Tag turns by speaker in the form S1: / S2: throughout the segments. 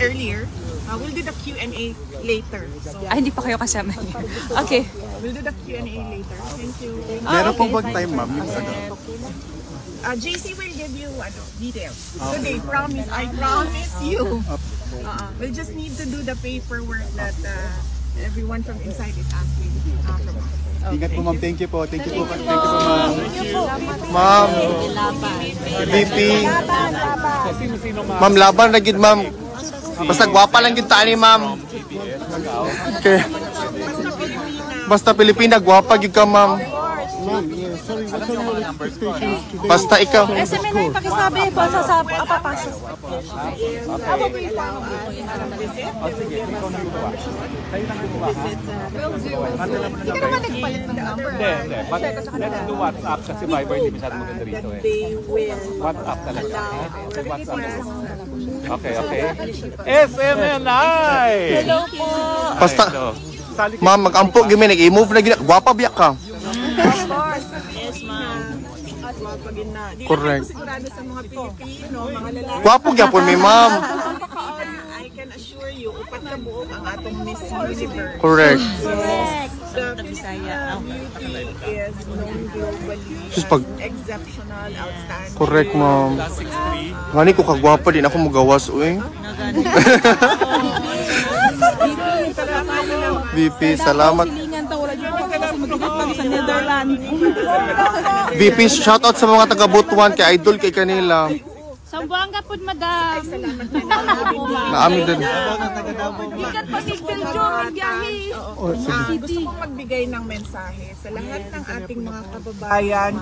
S1: earlier, we'll do the Q&A later. So,
S2: hindi pa kayo kasama niya. Okay.
S1: We'll do the Q&A later. Thank you.
S3: Meron pong bag time, ma'am.
S1: JC will give you details. Today, promise. I promise you. We'll just need to do the paperwork that everyone from inside is asking from us.
S3: Ingat po, ma'am. Thank you po. Thank you po. Thank you po, ma'am. Ma'am. VP. Ma'am, laban na gid, ma'am. Basta gwapa lang gid tani, ma'am. Okay. Basta Pilipina, gwapa gid ka, ma'am. Basta ikaw.
S2: SMA na yung pakisabi po sa papasok.
S1: Hindi ka naman nagpalit ng number.
S4: Hindi. But let's do WhatsApp kasi Viber hindi masyado maganda rito eh. WhatsApp talaga. WhatsApp. Okay. SMNI!
S2: Hello po.
S3: Basta, ma'am, mag-ampo gimi, nag-i-move na gina. Gwapa biyak ka.
S1: Yes, ma'am.
S3: Correct.
S1: Sigurado sa mga Pilipino, mga lalaki.
S3: Gwapo gyapon mi, ma'am.
S1: I can assure you, upat na buok ang atong Miss Universe.
S3: Correct.
S1: The Filipina beauty is known globally
S3: Just pag
S1: exceptional, outstanding.
S3: correct, ma'am. Ngani ko kagwapa din ako magawas, uy. VP, salamat. VP, shoutout sa mga taga Butuan kay idol kay kanila.
S2: Sambuanga po, madam.
S3: Naamin din.
S2: Ikat pa si Piljo, magbiyahe.
S1: Gusto kong magbigay ng mensahe sa lahat ng ating mga kababayan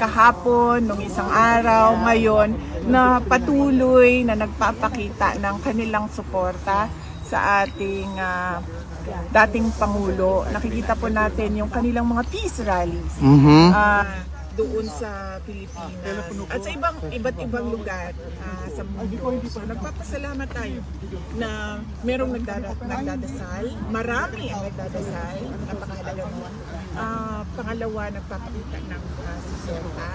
S1: kahapon, nung isang araw, ngayon, na patuloy na nagpapakita ng kanilang suporta sa ating dating Pangulo. Nakikita po natin yung kanilang mga peace rallies doon sa Pilipinas at sa iba't ibang lugar sa mundo. So nagpapasalamat tayo na merong nagdadasal, marami ang nagdadasal, napakahalaga mo. Pangalawa, nagpapakita ng suporta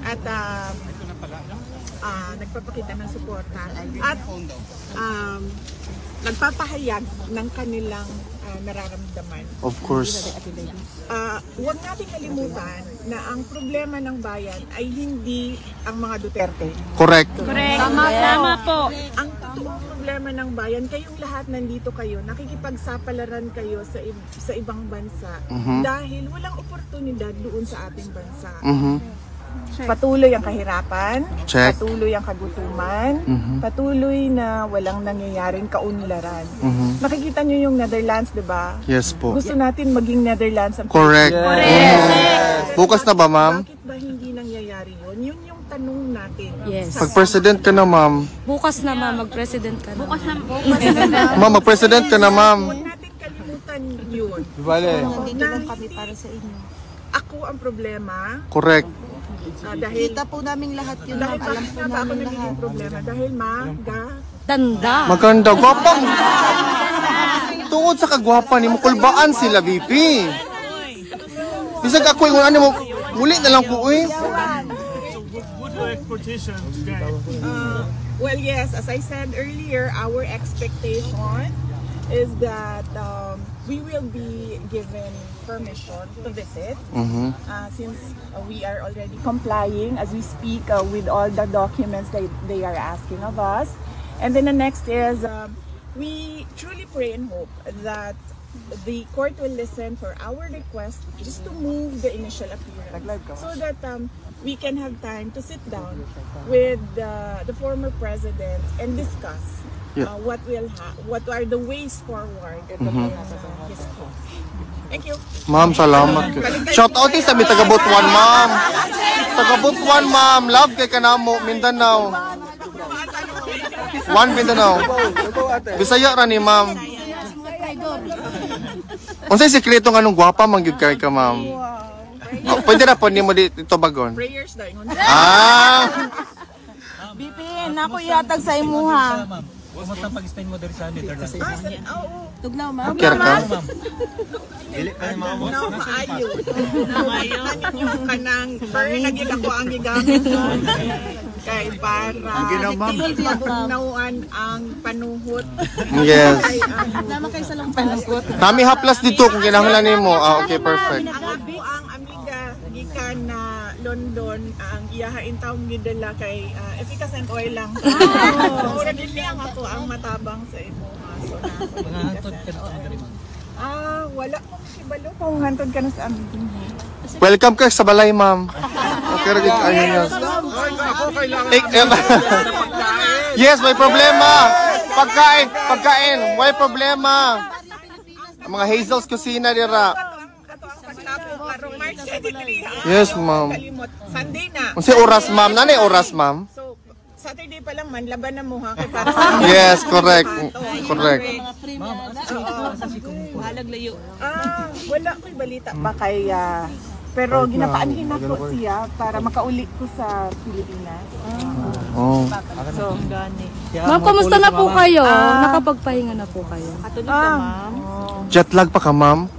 S1: at nagpapakita ng suporta at nagpapahayag ng kanilang nararamdaman.
S3: Of course.
S1: Huwag natin kalimutan na ang problema ng bayan ay hindi ang mga Duterte.
S3: Correct.
S2: Tama po.
S1: Ang totoong problema ng bayan, kayong lahat nandito kayo, nakikipagsapalaran kayo sa ibang bansa dahil walang oportunidad doon sa ating bansa. Patuloy ang kahirapan,
S3: Check.
S1: patuloy ang kagutuman, patuloy na walang nangyayaring kaunlaran. Nakikita nyo yung Netherlands, di ba?
S3: Yes po.
S1: Gusto natin maging Netherlands ang
S3: Correct. Bukas na ba, ma'am?
S1: Bakit ba hindi nangyayari yun? Yun yung tanong natin.
S2: Yes.
S3: Pag-president ka na, ma'am.
S2: Bukas na, ma'am, mag-president ka na. Bukas na.
S3: Ma'am, mag-president ka na, ma'am.
S1: Huwag natin kalimutan yun.
S3: Vale.
S1: Nandito lang kami para sa inyo. Ako ang problema.
S3: Correct.
S1: Dahil
S5: Kita po namin lahat yun.
S1: dahil
S5: Alam
S1: bakit
S5: po
S1: nga ba ako
S5: namin
S1: nagiging
S5: lahat.
S1: problema? Dahil
S2: Tanda.
S3: Maganda. Gwapang. Tungod sa kagwapa ni mo, kulbaan sila, VP. Bisag ako yung ano mo, muli na lang po, uy.
S1: well, yes, as I said earlier, our expectation is that we will be given permission to visit since we are already complying as we speak with all the documents that they are asking of us. And then the next is we truly pray and hope that the court will listen for our request just to move the initial appearance so that we can have time to sit down with the former president and discuss what are the ways forward in his cause. Thank you.
S3: Ma'am, salamat. Shout out sa mi taga Butuan, ma'am. Taga Butuan, ma'am. Love kay kanamo, Mindanao. One Mindanao. Bisaya ra ni, ma'am. Unsay sekreto nga nung gwapa man gyud kay ka, ma'am? Pwede ra po nimo dito bagon.
S1: Prayers daw.
S3: Ah.
S5: BP, nako ihatag sa imuha. Kumusta ang pag-spend mo dito sa Netherlands?
S1: Oo.
S3: Okay ka?
S1: No, maayo. Maayo ka nang pero naging ako ang gigamit mo. Kay para nauan ang panuhot.
S3: Yes.
S1: Nama kay sa lang panuhot.
S3: Nami haplas dito kung kinahanglan nimo. Ah, okay, perfect.
S1: Ako ang amiga gikan na London ang iyahain taong gidala kay efficacy and oil lang. Mura din lang ako ang matabang sa imo. So
S5: Mga hantod ka na sa rin.
S1: wala ko kibalo kung hantod ka na sa amin.
S3: Welcome ka sa balay, ma'am. Okay, rin ayun yan. Yes, may problema. Pagkain, may problema. Ang mga Hazel's Kusina dira. Yes, ma'am.
S1: Sunday na.
S3: Unsa oras, ma'am? Nanay oras, ma'am?
S1: So, Saturday pa lang man, laban na mo ha. Kay para sa
S3: Yes, correct. Correct.
S1: wala ko'y balita pa kay pero ginapaanhin ako siya para makauli ko sa Pilipinas.
S3: Oh.
S1: So,
S2: Ma'am, kamusta na po kayo? Nakapagpahinga na po kayo?
S3: Jet lag pa ka, ma'am?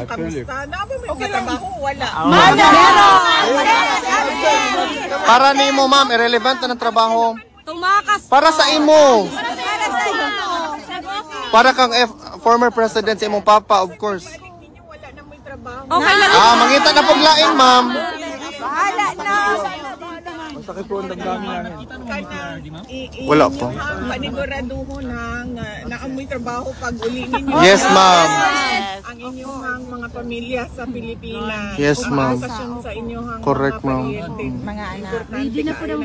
S1: kamusta? Okay lang ako, wala.
S3: Para nimo, ma'am, irrelevant na ng trabaho.
S2: Tumakas!
S3: Para sa imo. Para kang former president sa imong papa, of course.
S1: Wala na mo'y trabaho.
S2: Okay lang.
S3: Mangita na paglaing, ma'am.
S1: Bahala na.
S5: Sakit po ang damdamin namin.
S3: Wala po.
S1: Paniguraduho na amoy trabaho pag uli ninyo.
S3: Yes, ma'am.
S1: Ang inyong mga pamilya sa Pilipinas.
S3: Yes, ma'am.
S1: Ang sa inyong
S3: Correct, ma'am.
S1: mga anak.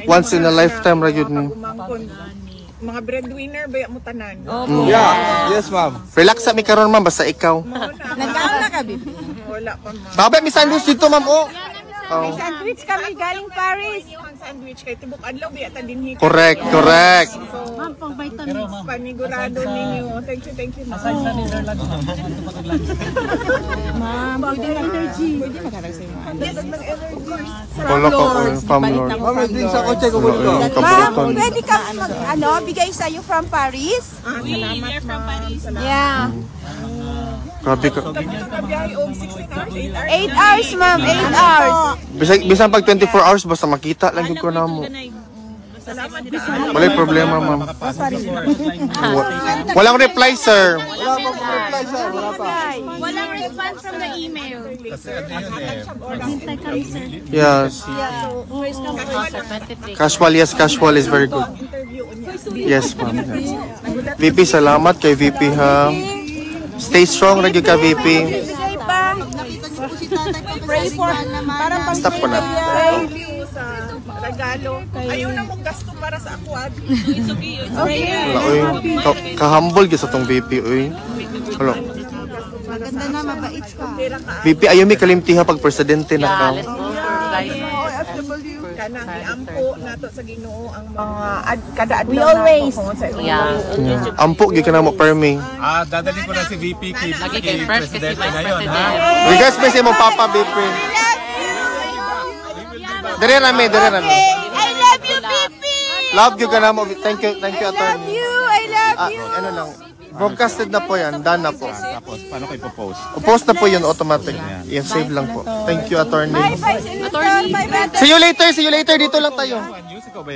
S3: Once in a lifetime ra gyud ni.
S1: Mga breadwinner ba mo tanan?
S5: Yeah, yes ma'am.
S3: Relax sa mi karon, ma'am, basta ikaw.
S1: Nagkaon na ka, baby? Wala pa, ma'am.
S3: Babay mi sandwich dito, ma'am. Oh.
S1: Sandwich kami galing Paris. Ang sandwich kay tibok adlaw biya ta dinhi.
S3: Correct, correct.
S1: Ma'am, pang vitamins. Panigurado ninyo. Thank you, ma'am.
S5: Aside sa Netherlands, ma'am, ano pa kaglansi?
S1: Ma'am, pwede ng energy. Pwede magkaroon sa inyo. Yes, ng energy.
S3: Wala ka ko from Lord. Kabutan.
S6: Pwede ka bigay sa'yo from Paris?
S1: Salamat, ma'am.
S6: Yeah.
S3: Grabe ka.
S1: Kabiyahe og 16 hours, 8 hours.
S6: 8 hours, ma'am. 8 hours.
S3: Bisan pag 24 hours basta makita lang gyud ko namo. Walay problema, ma'am. Walang reply, sir.
S2: Walang response from the email.
S3: Yes. Casual, yes, casual is very good. Yes, ma'am. Yes. VP, salamat kay VP, ha. Stay strong, lagi ka, VP.
S6: Bigay pa. Pray for. Parang pang
S3: Stop ko na.
S1: Thank you sa regalo. Ayaw na mong gasto para sa aquad.
S3: Wala, uy. Kahambol gyud sa tong VP, uy. Hello.
S6: Maganda na, mabait ka.
S3: VP, ayaw mi kalimtiha pag presidente na ka.
S1: Kanang iampo nato sa Ginoo ang mga kada adlaw.
S6: We always.
S3: Ampo gyud ka na mo permi.
S5: Dadalhin ko na si VP kay Presidente ngayon, ha?
S3: Regards pa sa imong papa, VP. Dire rami.
S6: I love you, Pipi.
S3: Love you ka na mo. Thank you, attorney.
S6: I love you.
S3: Ano lang. Broadcasted na po yan. Done na po.
S5: Tapos, paano ko ipopost?
S3: Post na po yun automatic. Yan, save lang po. Thank you, attorney.
S6: Bye, Senator. Bye, bye.
S3: See you later. Dito lang tayo.
S5: News, ikaw ba